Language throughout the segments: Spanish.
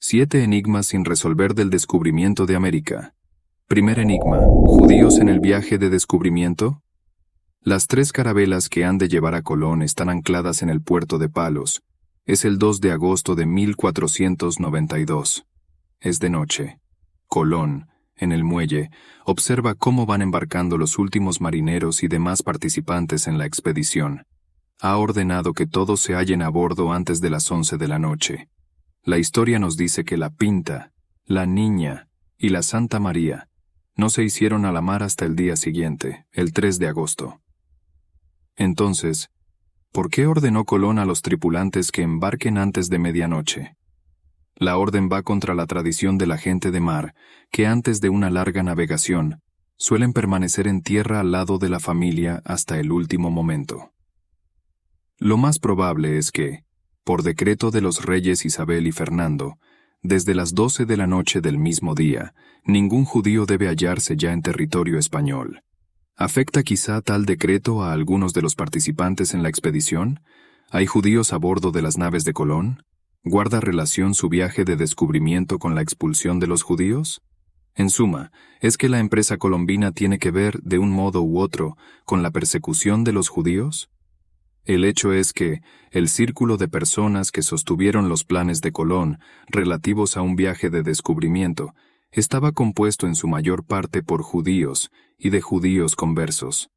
7 enigmas sin resolver del descubrimiento de América. Primer enigma: ¿judíos en el viaje de descubrimiento? Las 3 carabelas que han de llevar a Colón están ancladas en el puerto de Palos. Es el 2 de agosto de 1492. Es de noche. Colón, en el muelle, observa cómo van embarcando los últimos marineros y demás participantes en la expedición. Ha ordenado que todos se hallen a bordo antes de las 11 de la noche. La historia nos dice que la Pinta, la Niña y la Santa María no se hicieron a la mar hasta el día siguiente, el 3 de agosto. Entonces, ¿por qué ordenó Colón a los tripulantes que embarquen antes de medianoche? La orden va contra la tradición de la gente de mar, que antes de una larga navegación, suelen permanecer en tierra al lado de la familia hasta el último momento. Lo más probable es que, por decreto de los reyes Isabel y Fernando, desde las 12 de la noche del mismo día, ningún judío debe hallarse ya en territorio español. ¿Afecta quizá tal decreto a algunos de los participantes en la expedición? ¿Hay judíos a bordo de las naves de Colón? ¿Guarda relación su viaje de descubrimiento con la expulsión de los judíos? En suma, ¿es que la empresa colombina tiene que ver, de un modo u otro, con la persecución de los judíos? El hecho es que el círculo de personas que sostuvieron los planes de Colón relativos a un viaje de descubrimiento estaba compuesto en su mayor parte por judíos y de judíos conversos.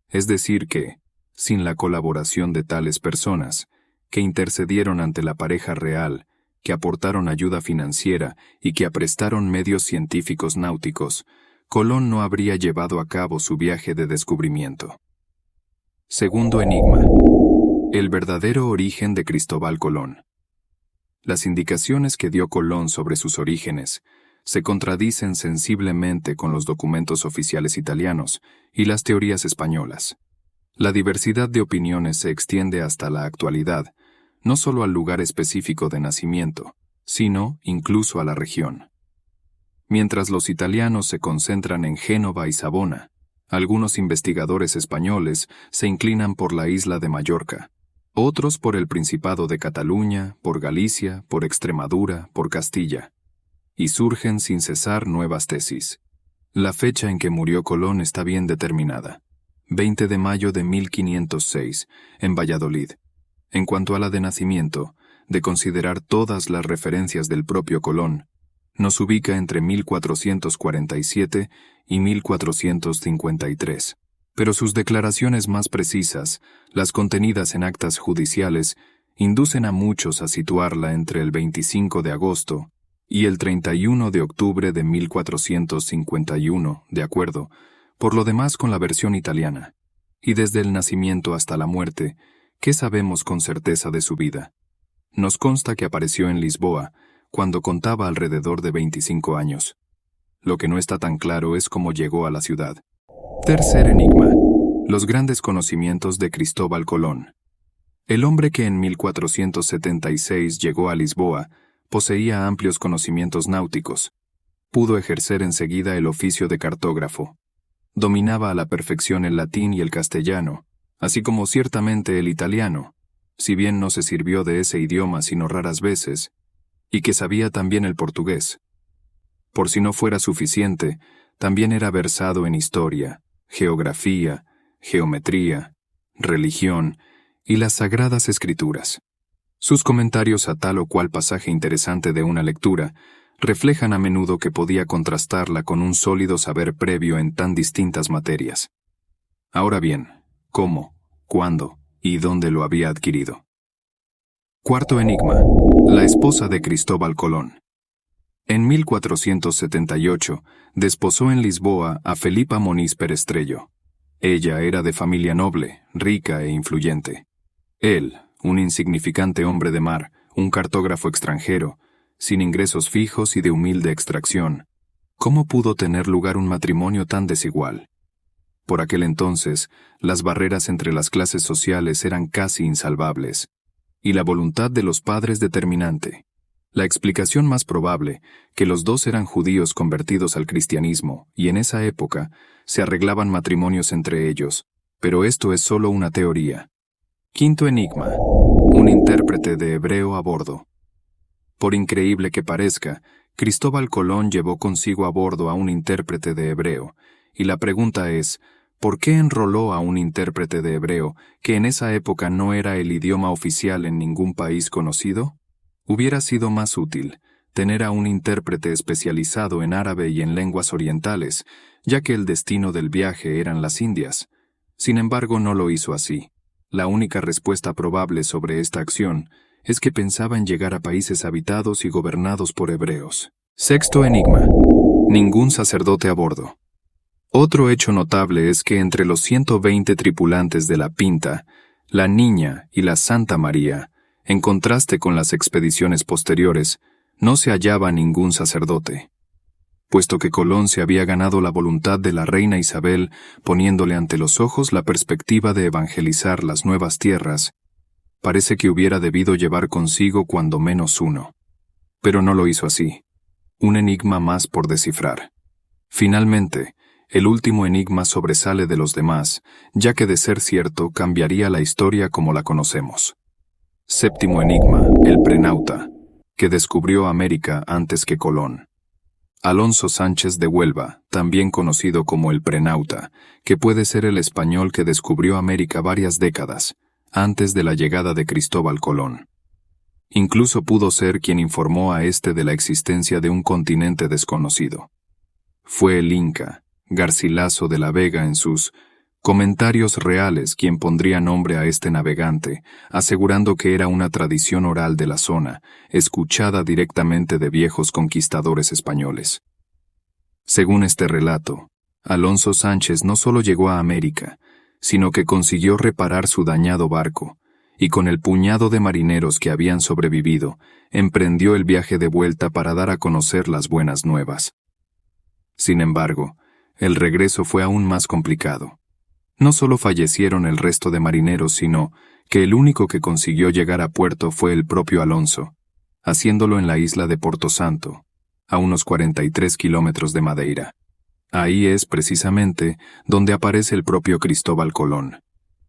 Es decir que, sin la colaboración de tales personas, que intercedieron ante la pareja real, que aportaron ayuda financiera y que aprestaron medios científicos náuticos, Colón no habría llevado a cabo su viaje de descubrimiento. Segundo enigma: el verdadero origen de Cristóbal Colón. Las indicaciones que dio Colón sobre sus orígenes se contradicen sensiblemente con los documentos oficiales italianos y las teorías españolas. La diversidad de opiniones se extiende hasta la actualidad, no solo al lugar específico de nacimiento, sino incluso a la región. Mientras los italianos se concentran en Génova y Savona, algunos investigadores españoles se inclinan por la isla de Mallorca, otros por el Principado de Cataluña, por Galicia, por Extremadura, por Castilla. Y surgen sin cesar nuevas tesis. La fecha en que murió Colón está bien determinada: 20 de mayo de 1506, en Valladolid. En cuanto a la de nacimiento, de considerar todas las referencias del propio Colón, nos ubica entre 1447 y 1453. Pero sus declaraciones más precisas, las contenidas en actas judiciales, inducen a muchos a situarla entre el 25 de agosto y el 31 de octubre de 1451, de acuerdo, por lo demás, con la versión italiana. Y desde el nacimiento hasta la muerte, ¿qué sabemos con certeza de su vida? Nos consta que apareció en Lisboa, cuando contaba alrededor de 25 años. Lo que no está tan claro es cómo llegó a la ciudad. Tercer enigma: los grandes conocimientos de Cristóbal Colón. El hombre que en 1476 llegó a Lisboa poseía amplios conocimientos náuticos. Pudo ejercer enseguida el oficio de cartógrafo. Dominaba a la perfección el latín y el castellano, así como ciertamente el italiano, si bien no se sirvió de ese idioma sino raras veces, y que sabía también el portugués. Por si no fuera suficiente, también era versado en historia, geografía, geometría, religión y las sagradas escrituras. Sus comentarios a tal o cual pasaje interesante de una lectura reflejan a menudo que podía contrastarla con un sólido saber previo en tan distintas materias. Ahora bien, ¿cómo, cuándo y dónde lo había adquirido? Cuarto enigma: la esposa de Cristóbal Colón. En 1478 desposó en Lisboa a Felipa Moniz Perestrello. Ella era de familia noble, rica e influyente. Él, un insignificante hombre de mar, un cartógrafo extranjero, sin ingresos fijos y de humilde extracción. ¿Cómo pudo tener lugar un matrimonio tan desigual? Por aquel entonces, las barreras entre las clases sociales eran casi insalvables, y la voluntad de los padres determinante. La explicación más probable, que los dos eran judíos convertidos al cristianismo, y en esa época se arreglaban matrimonios entre ellos, pero esto es solo una teoría. Quinto enigma: un intérprete de hebreo a bordo. Por increíble que parezca, Cristóbal Colón llevó consigo a bordo a un intérprete de hebreo, y la pregunta es, ¿por qué enroló a un intérprete de hebreo que en esa época no era el idioma oficial en ningún país conocido? Hubiera sido más útil tener a un intérprete especializado en árabe y en lenguas orientales, ya que el destino del viaje eran las Indias. Sin embargo, no lo hizo así. La única respuesta probable sobre esta acción es que pensaba en llegar a países habitados y gobernados por hebreos. Sexto enigma. Ningún sacerdote a bordo. Otro hecho notable es que entre los 120 tripulantes de la Pinta, la Niña y la Santa María, en contraste con las expediciones posteriores, no se hallaba ningún sacerdote. Puesto que Colón se había ganado la voluntad de la reina Isabel, poniéndole ante los ojos la perspectiva de evangelizar las nuevas tierras, parece que hubiera debido llevar consigo cuando menos uno. Pero no lo hizo así. Un enigma más por descifrar. Finalmente, el último enigma sobresale de los demás, ya que de ser cierto cambiaría la historia como la conocemos. Séptimo enigma, el prenauta, que descubrió América antes que Colón. Alonso Sánchez de Huelva, también conocido como el prenauta, que puede ser el español que descubrió América varias décadas, antes de la llegada de Cristóbal Colón. Incluso pudo ser quien informó a este de la existencia de un continente desconocido. Fue el Inca, Garcilaso de la Vega, en sus Comentarios Reales, quien pondría nombre a este navegante, asegurando que era una tradición oral de la zona, escuchada directamente de viejos conquistadores españoles. Según este relato, Alonso Sánchez no solo llegó a América, sino que consiguió reparar su dañado barco, y con el puñado de marineros que habían sobrevivido, emprendió el viaje de vuelta para dar a conocer las buenas nuevas. Sin embargo, el regreso fue aún más complicado. No solo fallecieron el resto de marineros, sino que el único que consiguió llegar a puerto fue el propio Alonso, haciéndolo en la isla de Porto Santo, a unos 43 kilómetros de Madeira. Ahí es, precisamente, donde aparece el propio Cristóbal Colón.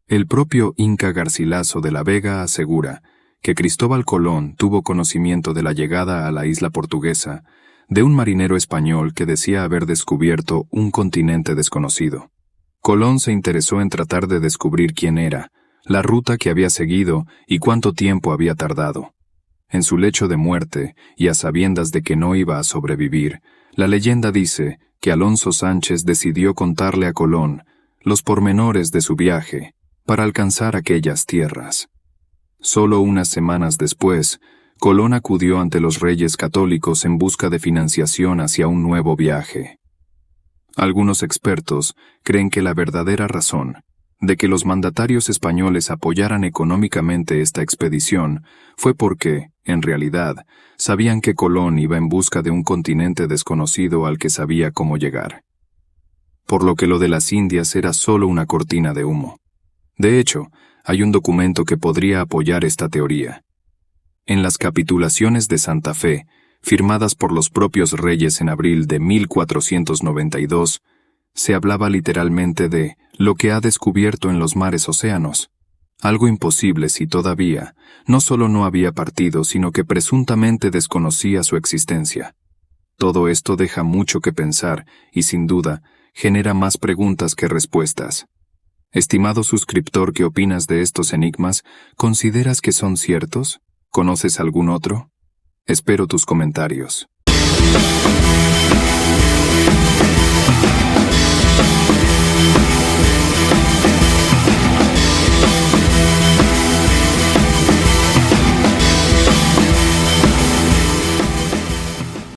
El propio Inca Garcilaso de la Vega asegura que Cristóbal Colón tuvo conocimiento de la llegada a la isla portuguesa de un marinero español que decía haber descubierto un continente desconocido. Colón se interesó en tratar de descubrir quién era, la ruta que había seguido y cuánto tiempo había tardado. En su lecho de muerte, y a sabiendas de que no iba a sobrevivir, la leyenda dice que Alonso Sánchez decidió contarle a Colón los pormenores de su viaje para alcanzar aquellas tierras. Solo unas semanas después, Colón acudió ante los reyes católicos en busca de financiación hacia un nuevo viaje. Algunos expertos creen que la verdadera razón de que los mandatarios españoles apoyaran económicamente esta expedición fue porque, en realidad, sabían que Colón iba en busca de un continente desconocido al que sabía cómo llegar. Por lo que lo de las Indias era solo una cortina de humo. De hecho, hay un documento que podría apoyar esta teoría. En las capitulaciones de Santa Fe, firmadas por los propios reyes en abril de 1492, se hablaba literalmente de lo que ha descubierto en los mares océanos, algo imposible si todavía no solo no había partido, sino que presuntamente desconocía su existencia. Todo esto deja mucho que pensar y, sin duda, genera más preguntas que respuestas. Estimado suscriptor, ¿qué opinas de estos enigmas? ¿Consideras que son ciertos? ¿Conoces algún otro? Espero tus comentarios.